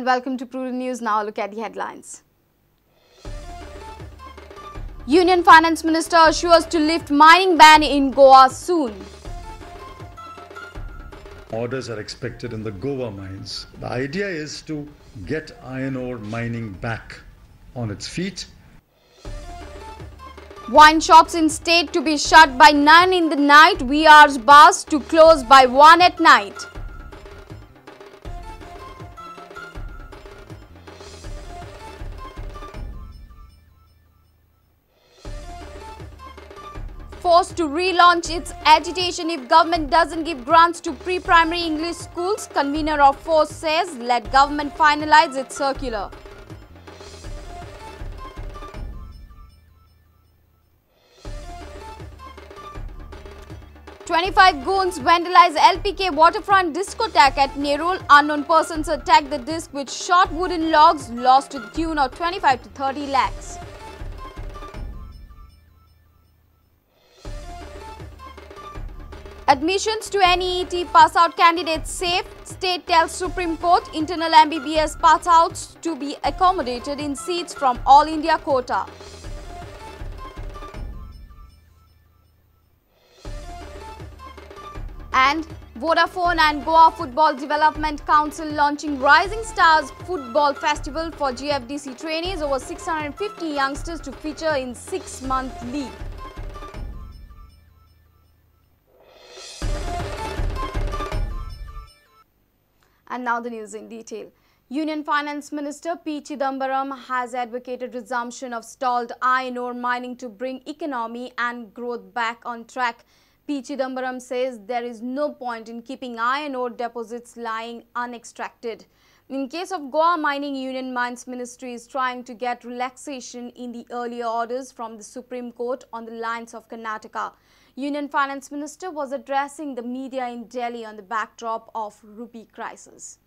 and welcome to Prudent News. Now look at the headlines. Union Finance Minister assures to lift mining ban in Goa soon. Orders are expected in the Goa mines. The idea is to get iron ore mining back on its feet. Wine shops in state to be shut by 9 in the night, VR's bars to close by 1 at night. Forced to relaunch its agitation if government doesn't give grants to pre-primary English schools, convener of Force says let government finalize its circular. "25 goons vandalize LPK waterfront discotheque at Nerul. Unknown persons attacked the disc with short wooden logs, lost to the tune of 25 to 30 lakhs. Admissions to NEET pass-out candidates safe. State tells Supreme Court internal MBBS pass-outs to be accommodated in seats from All India quota. And Vodafone and Goa Football Development Council launching Rising Stars Football Festival for GFDC trainees. Over 650 youngsters to feature in 6-month league. And now the news in detail. Union Finance Minister P. Chidambaram has advocated resumption of stalled iron ore mining to bring economy and growth back on track. P. Chidambaram says there is no point in keeping iron ore deposits lying unextracted. In case of Goa Mining, Union Mines Ministry is trying to get relaxation in the earlier orders from the Supreme Court on the lines of Karnataka. Union Finance Minister was addressing the media in Delhi on the backdrop of rupee crisis.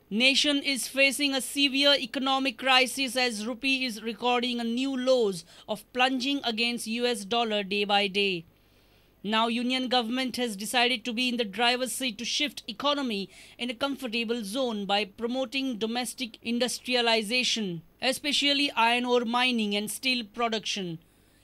Nation is facing a severe economic crisis as rupee is recording a new lows of plunging against US dollar day by day. Now Union government has decided to be in the driver's seat to shift economy in a comfortable zone by promoting domestic industrialization, especially iron ore mining and steel production.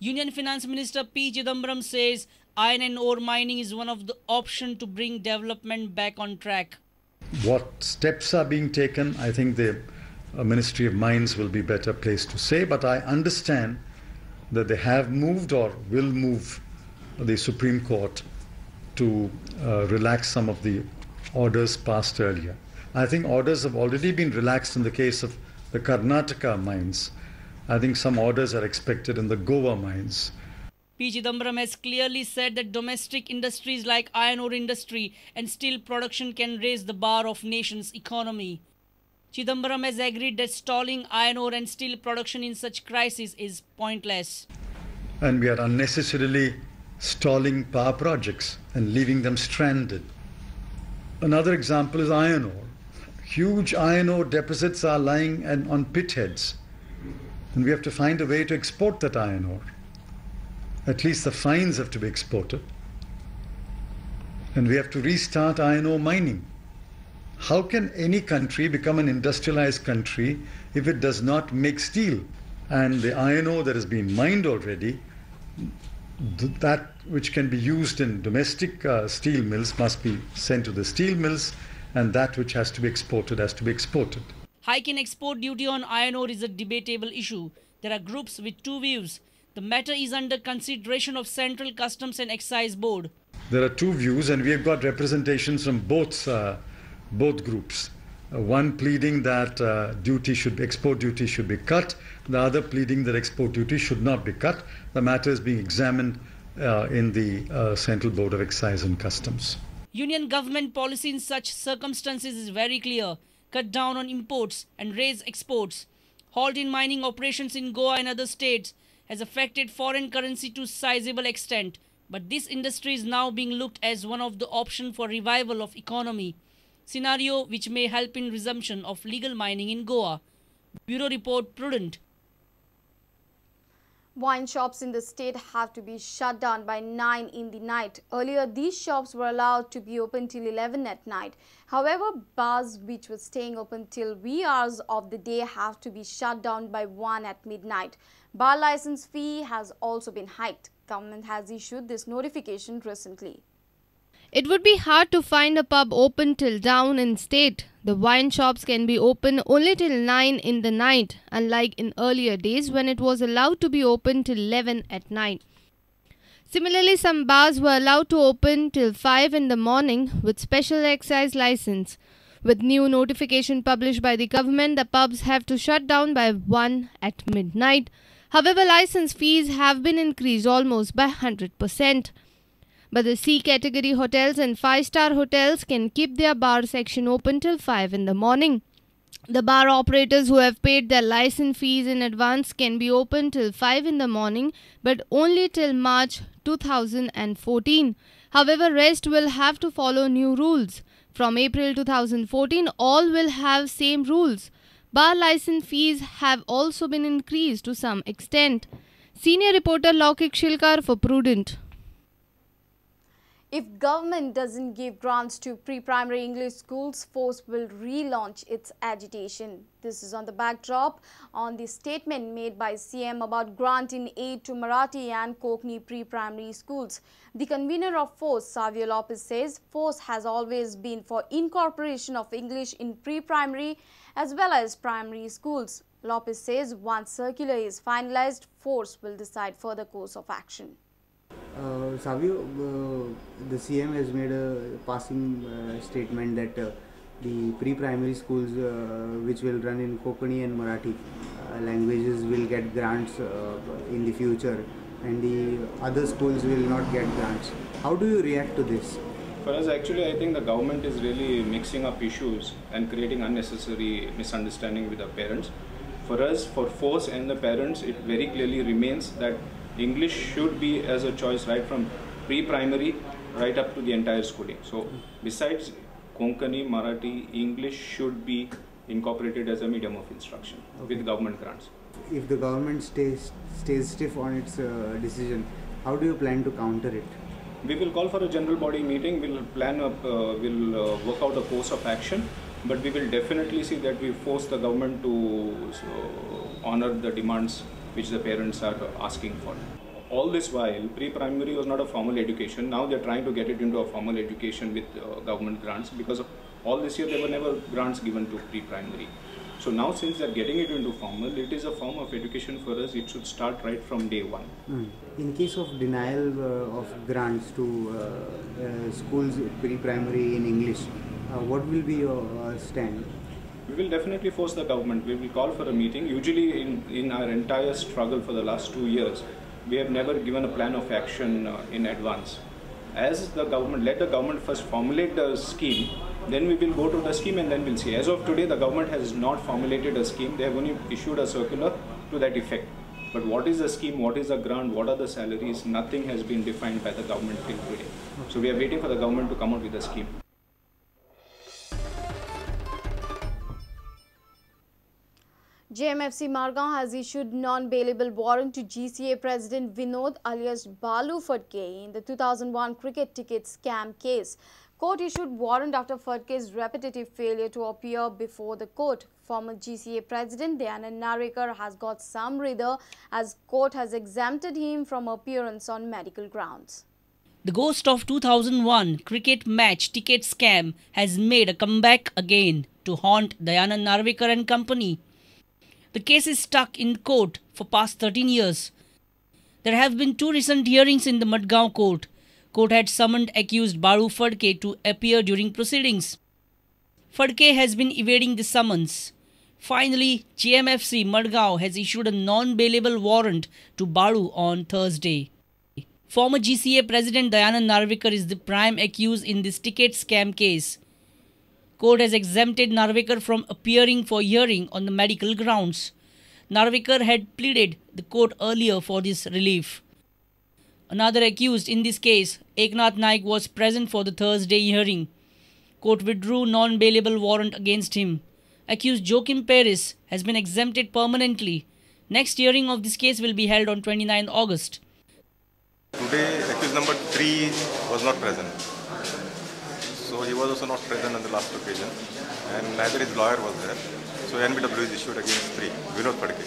Union Finance Minister P. Chidambaram says iron and ore mining is one of the options to bring development back on track. What steps are being taken, I think the Ministry of Mines will be better placed to say, but I understand that they have moved or will move the Supreme Court to relax some of the orders passed earlier. I think orders have already been relaxed in the case of the Karnataka mines. I think some orders are expected in the Goa mines. P. Chidambaram has clearly said that domestic industries like iron ore industry and steel production can raise the bar of nation's economy. Chidambaram has agreed that stalling iron ore and steel production in such crisis is pointless. And we are unnecessarily stalling power projects and leaving them stranded. Another example is iron ore. Huge iron ore deposits are lying on pit heads. And we have to find a way to export that iron ore. At least the fines have to be exported. And we have to restart iron ore mining. How can any country become an industrialized country if it does not make steel? And the iron ore that has been mined already, that which can be used in domestic steel mills must be sent to the steel mills, and that which has to be exported has to be exported. Hike in export duty on iron ore is a debatable issue. There are groups with two views. The matter is under consideration of Central Customs and Excise Board. There are two views, and we have got representations from both groups. One pleading that export duty should be cut. The other pleading that export duty should not be cut. The matter is being examined in the Central Board of Excise and Customs. Union government policy in such circumstances is very clear. Cut down on imports and raise exports. Halt in mining operations in Goa and other states has affected foreign currency to sizable extent. But this industry is now being looked as one of the options for revival of economy. Scenario which may help in resumption of legal mining in Goa. Bureau Report, Prudent. Wine shops in the state have to be shut down by 9 in the night. Earlier, these shops were allowed to be open till 11 at night. However, bars which were staying open till wee hours of the day have to be shut down by 1 at midnight. Bar license fee has also been hiked. Government has issued this notification recently. It would be hard to find a pub open till dawn in state. The wine shops can be open only till 9 in the night, unlike in earlier days when it was allowed to be open till 11 at night. Similarly, some bars were allowed to open till 5 in the morning with special excise license. With new notification published by the government, the pubs have to shut down by 1 at midnight. However, license fees have been increased almost by 100%. But the C category hotels and 5-star hotels can keep their bar section open till 5 in the morning. The bar operators who have paid their license fees in advance can be open till 5 in the morning, but only till March 2014. However, rest will have to follow new rules. From April 2014, all will have same rules. Bar license fees have also been increased to some extent. Senior reporter Laukik Shilkar for Prudent. If government doesn't give grants to pre-primary English schools, force will relaunch its agitation. This is on the backdrop on the statement made by CM about granting aid to Marathi and Konkani pre-primary schools. The convener of FORCE, Savio Lopez, says FORCE has always been for incorporation of English in pre-primary as well as primary schools. Lopez says once circular is finalized, FORCE will decide further course of action. Savio, the CM has made a passing statement that the pre-primary schools which will run in Konkani and Marathi languages will get grants in the future, and the other schools will not get grants. How do you react to this? For us, actually, I think the government is really mixing up issues and creating unnecessary misunderstanding with the parents. For us, for FORCE and the parents, it very clearly remains that English should be as a choice right from pre-primary right up to the entire schooling. So besides Konkani, Marathi, English should be incorporated as a medium of instruction with government grants. If the government stays stiff on its decision, how do you plan to counter it? We will call for a general body meeting. We'll work out a course of action, but we will definitely see that we force the government to honor the demands which the parents are asking for. All this while, pre-primary was not a formal education. Now they're trying to get it into a formal education with government grants, because of all this year there were never grants given to pre-primary. So now since they're getting it into formal, it is a form of education for us. It should start right from day one. In case of denial of grants to schools pre-primary in English, what will be your stand? We will definitely force the government. We will call for a meeting. Usually in our entire struggle for the last 2 years, we have never given a plan of action in advance. As the government, let the government first formulate the scheme, then we will go to the scheme and then we'll see. As of today, the government has not formulated a scheme. They have only issued a circular to that effect. But what is the scheme, what is the grant, what are the salaries, nothing has been defined by the government till today. So we are waiting for the government to come out with a scheme. JMFC Margao has issued non-bailable warrant to GCA President Vinod alias Balu Phadke in the 2001 cricket ticket scam case. Court issued warrant after Phadke's repetitive failure to appear before the court. Former GCA President Dayanand Narvekar has got some breather as court has exempted him from appearance on medical grounds. The ghost of 2001 cricket match ticket scam has made a comeback again to haunt Dayanand Narvekar and company. The case is stuck in court for past 13 years. There have been 2 recent hearings in the Madgaon court. Court had summoned accused Balu Phadke to appear during proceedings. Phadke has been evading the summons. Finally, JMFC Madgaon has issued a non-bailable warrant to Balu on Thursday. Former GCA President Dayanand Narvekar is the prime accused in this ticket scam case. Court has exempted Narvekar from appearing for hearing on the medical grounds. Narvekar had pleaded the court earlier for this relief. Another accused in this case, Eknath Naik, was present for the Thursday hearing. Court withdrew non-bailable warrant against him. Accused Joachim Paris has been exempted permanently. Next hearing of this case will be held on 29 August. Today, accused number 3 was not present. So he was also not present on the last occasion, and neither his lawyer was there. So NBW is issued against 3, Vinod Padke.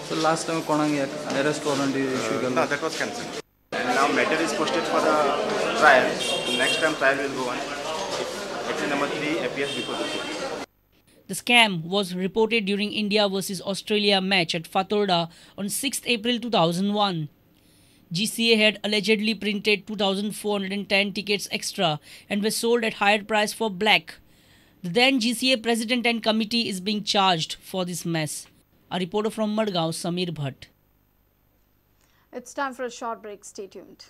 So last time arrest warrant is issued? No, that was cancelled. And now matter is posted for the trial. Next time trial will go on. Accused number 3 appears before the court. The scam was reported during India vs Australia match at Fatorda on 6th April 2001. GCA had allegedly printed 2,410 tickets extra and were sold at higher price for black. The then GCA president and committee is being charged for this mess. A reporter from Madgaon, Samir Bhatt. It's time for a short break. Stay tuned.